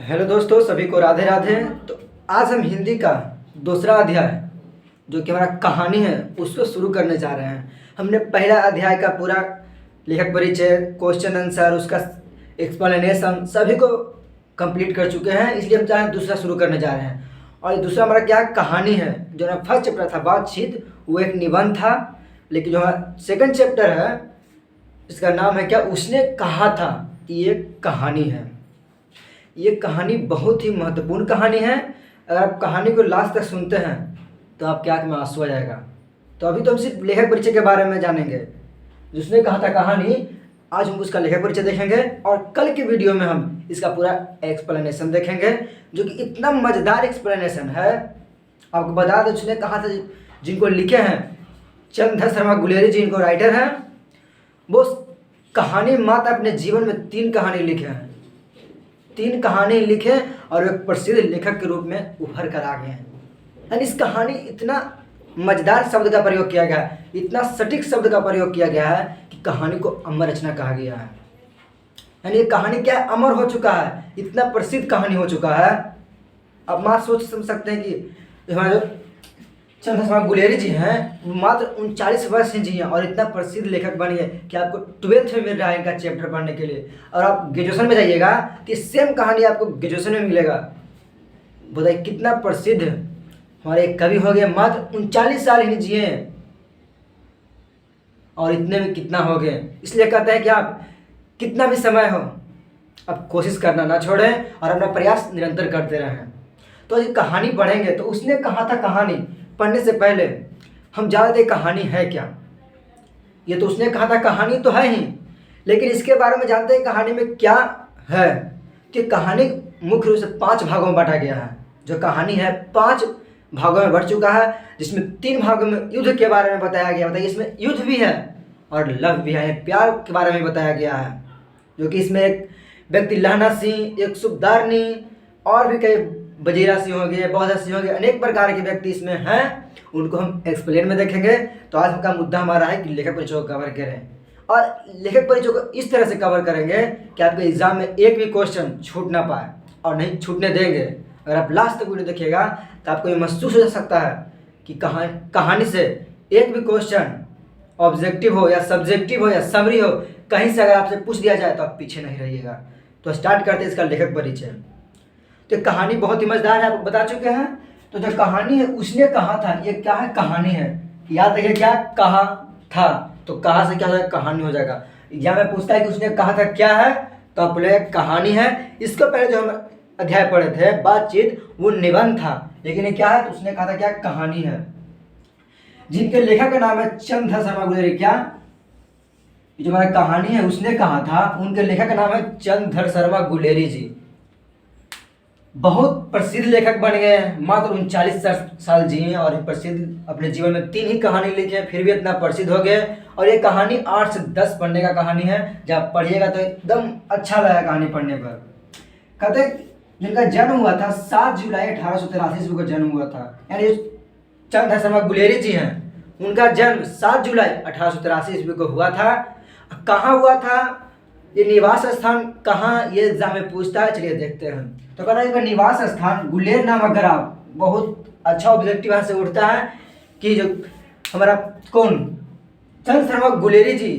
Hello दोस्तों, सभी को राधे राधे। तो आज हम हिंदी का दूसरा अध्याय जो कि हमारा कहानी है उसको शुरू करने जा रहे हैं। हमने पहला अध्याय का पूरा लेखक परिचय, क्वेश्चन आंसर, उसका एक्सप्लेनेशन सभी को कंप्लीट कर चुके हैं, इसलिए हम चाहें दूसरा शुरू करने जा रहे हैं। और ये दूसरा हमारा क्या कहानी है, जो हमारा फर्स्ट चैप्टर था बातचीत, वो एक निबंध था। लेकिन जो हमारा सेकंड चैप्टर है इसका नाम है क्या, उसने कहा था। ये कहानी है, ये कहानी बहुत ही महत्वपूर्ण कहानी है। अगर आप कहानी को लास्ट तक सुनते हैं तो आपके आँख में आंसू आ जाएगा। तो अभी तो हम सिर्फ लेखक परिचय के बारे में जानेंगे, जिसने कहा था कहानी। आज हम उसका लेखक परिचय देखेंगे और कल की वीडियो में हम इसका पूरा एक्सप्लेनेशन देखेंगे, जो कि इतना मज़ेदार एक्सप्लेनेशन है। आपको बता दें, उसने कहा था जिनको लिखे हैं चंद्रधर शर्मा गुलेरी जी, इनको राइटर हैं। वो कहानी मात्र अपने जीवन में 3 कहानी लिखे हैं, 3 कहानी लिखे और एक प्रसिद्ध लेखक के रूप में उभर कर आ गए हैं। यानी इस कहानी इतना मजेदार शब्द का प्रयोग किया गया है, इतना सटीक शब्द का प्रयोग किया गया है कि कहानी को अमर रचना कहा गया है। यानी ये कहानी क्या है, अमर हो चुका है, इतना प्रसिद्ध कहानी हो चुका है। अब माँ सोच समझ सकते हैं कि हमारे जो चंद्रधर शर्मा गुलेरी जी हैं वो मात्र 39 वर्ष जी हैं और इतना प्रसिद्ध लेखक बन गए कि आपको 12th में मिल रहा है इनका चैप्टर पढ़ने के लिए। और आप ग्रेजुएशन में जाइएगा तो सेम कहानी आपको ग्रेजुएशन में मिलेगा। बताइए कितना प्रसिद्ध हमारे एक कवि हो गए, मात्र 39 साल ही जिए और इतने में कितना हो गए। इसलिए कहते हैं कि आप कितना भी समय हो, आप कोशिश करना ना छोड़ें और अपना प्रयास निरंतर करते रहें। तो ये कहानी पढ़ेंगे तो उसने कहा था, कहानी पढ़ने से पहले हम जानते हैं कहानी है क्या। ये तो उसने कहा था कहानी तो है ही, लेकिन इसके बारे में जानते हैं कहानी में क्या है। कि कहानी मुख्य रूप से 5 भागों में बांटा गया है। जो कहानी है 5 भागों में बढ़ चुका है, जिसमें 3 भागों में युद्ध के बारे में बताया गया। बताइए, इसमें युद्ध भी है और लव भी है, प्यार के बारे में बताया गया है। जो कि इसमें एक व्यक्ति लहना सिंह, एक सुबदारनी और भी कई बजीरा सिंह हो गए, बौद्धा सिंह हो गए, अनेक प्रकार के व्यक्ति इसमें हैं। उनको हम एक्सप्लेन में देखेंगे। तो आज का मुद्दा हमारा है कि लेखक परिचय को कवर करें, और लेखक परिचय को इस तरह से कवर करेंगे कि आपके एग्जाम में एक भी क्वेश्चन छूट ना पाए, और नहीं छूटने देंगे। अगर आप लास्ट तक वीडियो देखिएगा तो आपको ये महसूस हो सकता है कि कहानी से एक भी क्वेश्चन ऑब्जेक्टिव हो या सब्जेक्टिव हो या समरी हो, कहीं से अगर आपसे पूछ दिया जाए तो आप पीछे नहीं रहिएगा। तो स्टार्ट करते हैं इसका लेखक परिचय। तो कहानी बहुत ही मजेदार है, आपको बता चुके हैं। तो जो कहानी है उसने कहा था, ये क्या है, कहानी है। याद रखिए क्या कहा था, तो कहा से क्या हो जाएगा, कहानी हो जाएगा। एग्जाम में पूछता है कि उसने कहा था क्या है, तो आप बोले कहानी है। इसको पहले जो हम अध्याय पढ़े थे बातचीत, वो निबंध था, लेकिन ये क्या है, तो उसने कहा था क्या, कहानी है। जिनके लेखक का नाम है चंद्रधर शर्मा गुलेरी। क्या, जो हमारा कहानी है उसने कहा था, उनके लेखक का नाम है चंद्रधर शर्मा गुलेरी जी। बहुत प्रसिद्ध लेखक बन गए, मात्र 39 साल जिए और प्रसिद्ध अपने जीवन में 3 ही कहानी लिखी है, फिर भी इतना प्रसिद्ध हो गए। और ये कहानी 8 से 10 पढ़ने का कहानी है। जब पढ़िएगा तो एकदम अच्छा लगेगा कहानी पढ़ने पर। कहते जिनका जन्म हुआ था 7 जुलाई 1883 ईस्वी को जन्म हुआ था। यानी चंद्रधर शर्मा गुलेरी जी हैं, उनका जन्म 7 जुलाई 1883 ईस्वी को हुआ था। कहाँ हुआ था, ये निवास स्थान कहाँ, ये एग्जाम में पूछता है। चलिए देखते हैं। तो कहना है निवास स्थान गुलेर नामक ग्राम। बहुत अच्छा ऑब्जेक्टिव यहाँ से उठता है कि जो हमारा कौन चंद्र शर्मा गुलेरी जी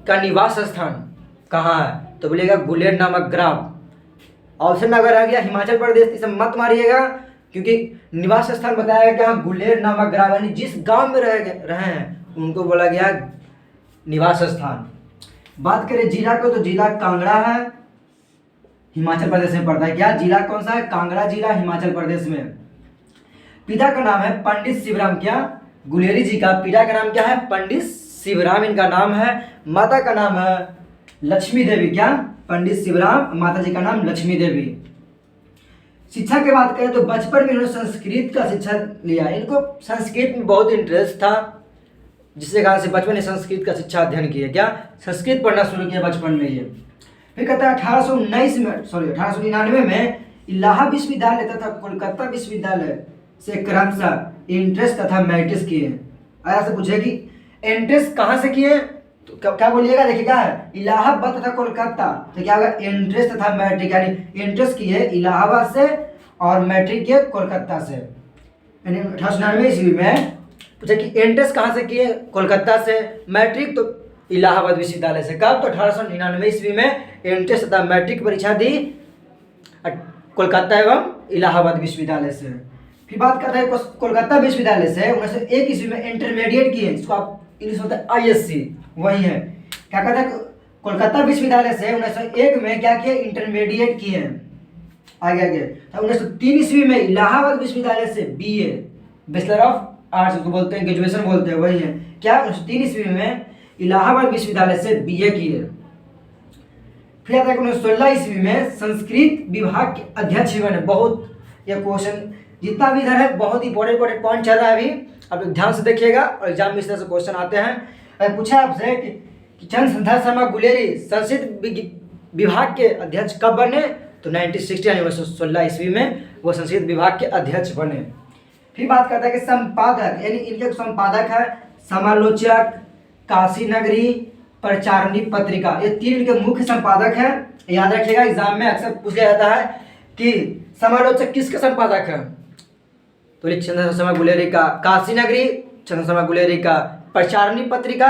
का निवास स्थान कहाँ है, तो बोलिएगा गुलेर नामक ग्राम। ऑप्शन में अगर आ गया हिमाचल प्रदेश, इसे मत मारिएगा, क्योंकि निवास स्थान बताया गया कि गुलेर नामक ग्राम, यानी जिस गांव में रहे हैं उनको बोला गया निवास स्थान। बात करें जिला को, तो जिला कांगड़ा है, हिमाचल प्रदेश में पड़ता है। क्या जिला कौन सा है, कांगड़ा जिला, हिमाचल प्रदेश में। पिता का नाम है पंडित शिवराम। क्या, गुलेरी जी का पिता का नाम क्या है, पंडित शिवराम इनका नाम है। माता का नाम है लक्ष्मी देवी। क्या, पंडित शिवराम, माता जी का नाम लक्ष्मी देवी। शिक्षा की बात करें तो बचपन में इन्होंने संस्कृत का शिक्षा लिया। इनको संस्कृत में बहुत इंटरेस्ट था, जिसके कारण से बचपन में संस्कृत का शिक्षा अध्ययन किया। क्या, संस्कृत पढ़ना शुरू किया बचपन में ये। फिर कहता है 1899 में इलाहाबाद विश्वविद्यालय तथा कोलकाता विश्वविद्यालय से क्रमशः एंट्रेंस तथा मैट्रिक्स किए। ऐसा पूछे कि एंट्रेंस कहाँ से किए, तो क्या क्या बोलिएगा, देखिए क्या है, इलाहाबाद तथा कोलकाता, तो क्या होगा, एंट्रेंस तथा मैट्रिक, यानी एंट्रेंस की है इलाहाबाद से और मैट्रिक किए कोलकाता से। यानी 1899 ईस्वी में पूछा कि एंट्रेंस कहाँ से किए, कोलकाता से, मैट्रिक तो इलाहाबाद विश्वविद्यालय से। कब, तो 1899 ईस्वी में एंट्रेंस तथा मैट्रिक परीक्षा दी कोलकाता एवं इलाहाबाद विश्वविद्यालय से। फिर बात करते हैं कोलकाता विश्वविद्यालय से 1901 ईस्वी में इंटरमीडिएट किए, इसको आप इंग्लिश होता है ISC, वही है। क्या कहते हैं, कोलकाता विश्वविद्यालय से 1901 में क्या किए, इंटरमीडिएट किए। आगे आगे 1903 ईस्वी में इलाहाबाद विश्वविद्यालय से BA, बैचलर ऑफ आर्ट्स उसको बोलते हैं, ग्रेजुएशन बोलते हैं, वही है। क्या 1903 ईस्वी में इलाहाबाद विश्वविद्यालय से BA किए। फिर आता है 1916 ईस्वी में संस्कृत विभाग के अध्यक्ष बने। बहुत यह क्वेश्चन जितना भी इधर है बहुत इंपॉर्टेंट पॉइंट चल रहा है अभी, आप ध्यान से देखिएगा और एग्जाम में इस तरह से क्वेश्चन आते हैं। अगर पूछा आपसे कि चंद्रशेखर शर्मा गुलेरी संस्कृत विभाग के अध्यक्ष कब बने, तो 1960 यानी 1916 ईस्वी में वो संस्कृत विभाग के अध्यक्ष बने। फिर बात करते हैं कि संपादक, यानी इनके संपादक है समालोचक, काशी नगरी, प्रचारणी पत्रिका, ये तीन इनके मुख्य संपादक हैं। याद रखिएगा एग्जाम में अक्सर पूछा जाता है कि समालोचक किसके संपादक है, तो चंद्रशेखर शर्मा गुलेरी का, काशी नगरी चंद्रशेखर शर्मा गुलेरी का, प्रचारणी पत्रिका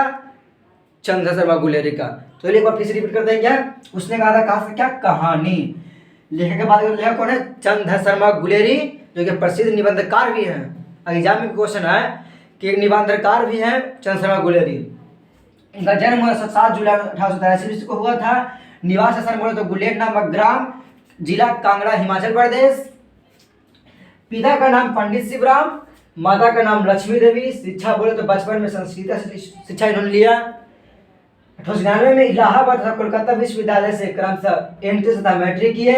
चंद्रशेखर शर्मा गुलेरी का। तो एक बार फिर से रिपीट कर देंगे, उसने कहा था कहा क्या, कहानी। लेखक के बाद लेखक कौन है, चंद्रशेखर शर्मा गुलेरी, जो कि प्रसिद्ध निबंधकार भी हैं। एग्जाम में क्वेश्चन है कि एक निबंधकार भी हैं चंद्रशेखर शर्मा गुलेरी। इनका जन्म हुआ 7 जुलाई 1883 को हुआ था। निवास स्थल बोले तो गुलेर नामक ग्राम, जिला कांगड़ा, हिमाचल प्रदेश। पिता का नाम पंडित शिवराम, माता का नाम लक्ष्मी देवी। शिक्षा बोले तो बचपन में संस्कृत शिक्षा इन्होंने लिया। 1899 में इलाहाबाद तथा कोलकाता विश्वविद्यालय से क्रमशः एंट्रेंस तथा मैट्रिक किए।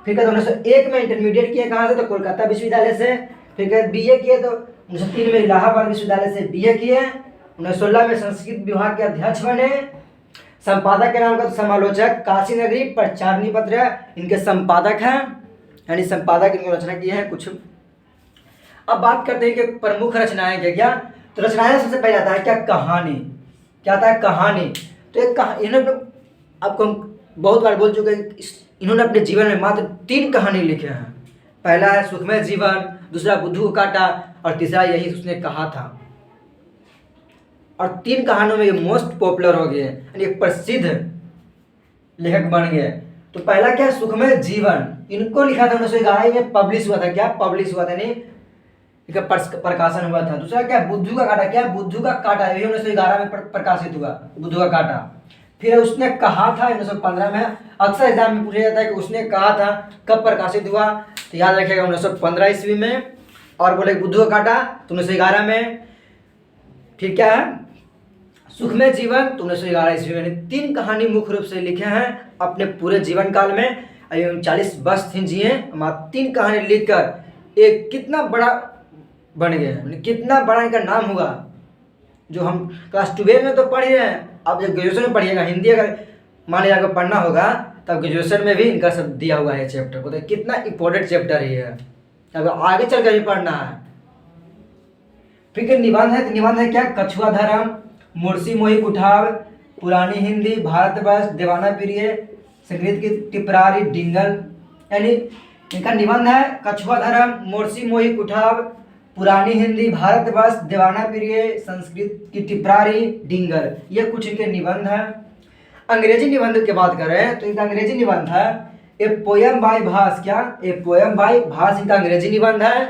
फिर 1901 में इंटरमीडिएट किए, कहाँ से, तो कोलकाता विश्वविद्यालय से। फिर BA किए तो 1903 में इलाहाबाद विश्वविद्यालय से BA किए। 1916 में संस्कृत विभाग के अध्यक्ष बने। संपादक के नाम का समालोचक, काशी नगरी, प्रचारणी पत्र इनके संपादक हैं, यानी संपादक इनको रचना किए हैं कुछ। अब बात करते हैं कि प्रमुख रचनाएं क्या क्या, तो रचनाएं सबसे पहले आता है क्या, कहानी। क्या आता है, कहानी। तो एक इन्होंने आपको हम बहुत बार बोल चुके हैं, इन्होंने अपने जीवन में मात्र 3 कहानी लिखे हैं। पहला है सुखमय जीवन, दूसरा बुद्धू का कांटा और तीसरा यही उसने कहा था। और 3 कहानियों में ये मोस्ट पॉपुलर हो गए, यानी एक प्रसिद्ध लेखक बन गए। तो पहला क्या, सुखमय जीवन, इनको लिखा था 1911 में, पब्लिश हुआ था। क्या पब्लिश हुआ था, यानी इनका प्रकाशन हुआ था। दूसरा क्या, बुद्धू का कांटा। क्या, बुद्धू का कांटा, यही 1911 में प्रकाशित हुआ, बुद्धू का कांटा। फिर उसने कहा था 1915 में, अक्सर एग्जाम में पूछा जाता है कि उसने कहा था कब प्रकाशित हुआ, तो याद रखिएगा 1915 ईस्वी में। और बोले बुद्धू का कांटा तो 1911 में। फिर क्या है, सुखमय जीवन तो 1911 ईस्वी में। 3 कहानी मुख्य रूप से लिखे हैं अपने पूरे जीवन काल में। 39 वर्ष थे जिए, 3 कहानी लिखकर एक कितना बड़ा बन गए, कितना बड़ा इनका नाम हुआ। जो हम क्लास 12 में तो पढ़ रहे हैं, आप जब ग्रेजुएशन में पढ़िएगा, हिंदी अगर मान लीजिए अगर पढ़ना होगा तब ग्रेजुएशन में भी इनका सब दिया हुआ है चैप्टर को। तो कितना इंपॉर्टेंट चैप्टर है, अगर आगे चल कर भी पढ़ना है। फिर निबंध है, तो निबंध है क्या, कछुआ धर्म, मुर्शी मोही कुठाव, पुरानी हिंदी, भारतवर्ष, देवाना प्रिय, संस्कृत की टिपरारी, डिंगल। यानी इनका निबंध है कछुआ धर्म, मुर्शी मोही कुठाव, पुरानी हिंदी, भारतवर्ष, देवाना प्रिय, संस्कृत की टिपरारी, डिंगल। ये कुछ इनके निबंध हैं। अंग्रेजी निबंध की बात करें तो इनका अंग्रेजी निबंध है ए पोयम बाय भास। क्या, ए पोयम बाय भास इनका अंग्रेजी निबंध है।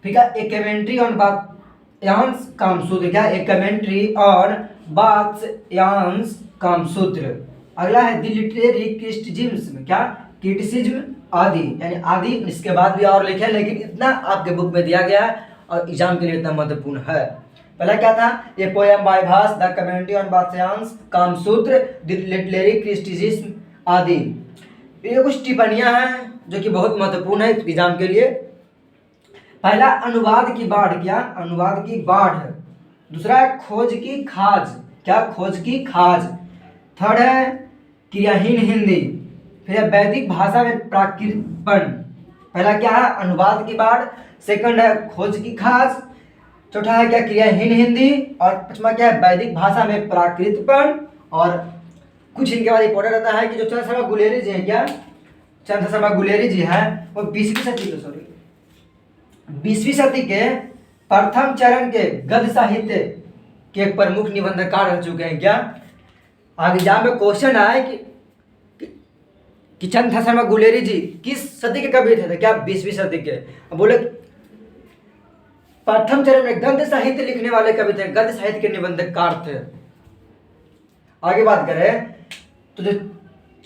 फिर क्या, ए कमेंट्री ऑन वात्स्यायन कामसूत्र। क्या, ए कमेंट्री ऑन वात्स्यायन कामसूत्र। अगला है द लिटरेरी क्रिटिसिज्म। क्या, क्रिटिसिज्म आदि, यानी आदि इसके बाद भी और लिखे, लेकिन इतना आपके बुक में दिया गया है और एग्जाम के लिए इतना महत्वपूर्ण है। पहला क्या था, ये poem by Bhasa, the commentary on Vatsyayana Kamasutra, the literary criticism आदि। ये कुछ टिप्पणियां हैं जो कि बहुत महत्वपूर्ण है एग्जाम के लिए। पहला अनुवाद की बाढ़। क्या, अनुवाद की बाढ़। दूसरा है खोज की खाज। क्या, खोज की खाज। थर्ड है क्रियाहीन हिंदी। फिर वैदिक भाषा में प्राकृतपन। पहला क्या है, अनुवाद की बाढ़। सेकंड है खोज की खाज। चौथा है क्या, क्रियाहीन हिंदी। और पांचवा क्या है, वैदिक भाषा में प्राकृतपण। और कुछ इनके बाद इंपॉर्टेंट रहता है कि जो चंद्र शर्मा गुलेरी जी है, क्या चंद्र शर्मा गुलेरी जी है, वो 20वीं सदी के प्रथम चरण के गद्य साहित्य के एक प्रमुख निबंधकार रह चुके हैं। क्या आगे एग्जाम में क्वेश्चन आए कि चंद्र शर्मा गुलेरी जी किस सदी के कवि थे, तो क्या 20वीं सदी के। अब बोले प्रथम चरण में गद्य साहित्य लिखने वाले कवि थे, गद्य साहित्य के निबंधकार थे। आगे बात करें तो जो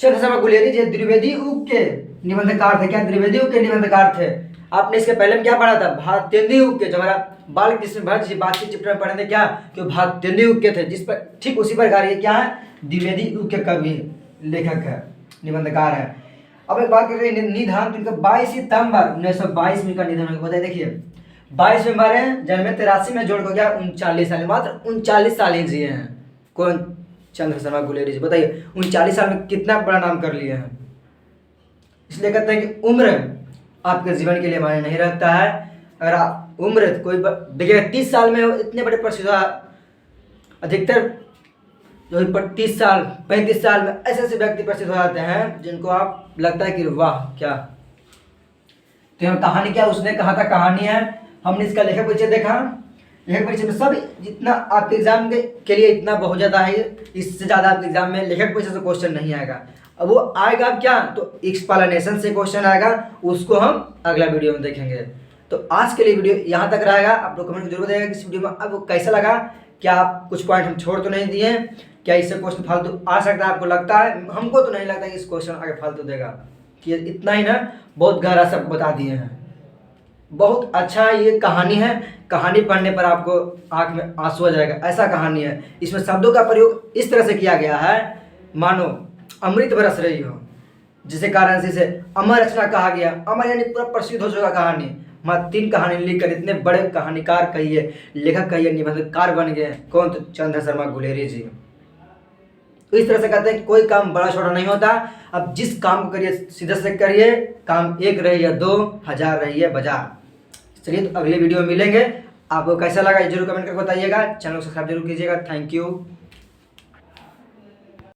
चंद्र शर्मा गुलेरी जी द्विवेदी युग के निबंधकार थे। क्या द्विवेदी युग के निबंधकार थे। आपने इसके पहले में क्या पढ़ा था, भारतेंदु युग के, जो हमारा बाल कृष्ण भट्ट जी बातचीत चैप्टर में पढ़े थे, क्या कि वो भारतेंदु युग के थे, जिस पर ठीक उसी प्रकार ये क्या है, द्विवेदी युग के कवि लेखक है, निबंधकार है। अब एक बात करते हैं निधन, तो इनका 22 सितंबर 1922 में इनका निधन हो गया। देखिए 22 में मरे, जन्मे 83 में जोड़ को गया 39 साल, मात्र 39 साल ही जिए हैं। कौन, चंद्र शर्मा गुलेरी जी। बताइए 39 साल में कितना बड़ा नाम कर लिए हैं। इसलिए कहते हैं कि उम्र आपके जीवन के लिए मायने नहीं रखता है। अगर आप उम्र कोई देखिएगा 30 साल में इतने बड़े प्रसिद्ध, अधिकतर जो 30 साल 35 साल में ऐसे ऐसे व्यक्ति प्रसिद्ध हो जाते हैं जिनको आप लगता है कि वाह क्या। तो यहाँ कहानी क्या उसने कहा था, कहानी है। हमने इसका लेखक परिचय देखा, लेखक परिचय में सब जितना आपके एग्जाम के लिए इतना बहुत ज़्यादा है, इससे ज़्यादा आपके एग्जाम में लेखक परिचय से क्वेश्चन नहीं आएगा। अब वो आएगा क्या, तो एक्सप्लेनेशन से क्वेश्चन आएगा, उसको हम अगला वीडियो में देखेंगे। तो आज के लिए वीडियो यहाँ तक रहेगा। आप लोग कमेंट में जरूर बताइएगा कि इस वीडियो में आपको कैसा लगा, क्या आप कुछ पॉइंट हम छोड़ तो नहीं दिए, क्या इससे क्वेश्चन फालतू आ सकता है, आपको लगता है। हमको तो नहीं लगता कि इस क्वेश्चन आगे फालतू देगा, कि इतना ही ना बहुत गहरा सब बता दिए हैं। बहुत अच्छा ये कहानी है, कहानी पढ़ने पर आपको आंख में आंसू आ जाएगा, ऐसा कहानी है। इसमें शब्दों का प्रयोग इस तरह से किया गया है मानो अमृत बरस रही हो, जिसके कारण से इसे अमर रचना कहा गया। अमर यानी पूरा प्रसिद्ध हो चुका कहानी। मात्र 3 कहानी लिखकर इतने बड़े कहानीकार कहिए, लेखक कहिए, निबंधकार बन गए। कौन, तो चंद्र शर्मा गुलेरी जी। तो इस तरह से कहते हैं कि कोई काम बड़ा छोटा नहीं होता। अब जिस काम को करिए सीधे से करिए, काम 1 रहे या 2, 1000 रही है बाजार। चलिए तो अगले वीडियो में मिलेंगे। आपको कैसा लगा जरूर कमेंट करके बताइएगा। चैनल को सब्सक्राइब जरूर कीजिएगा। Thank you.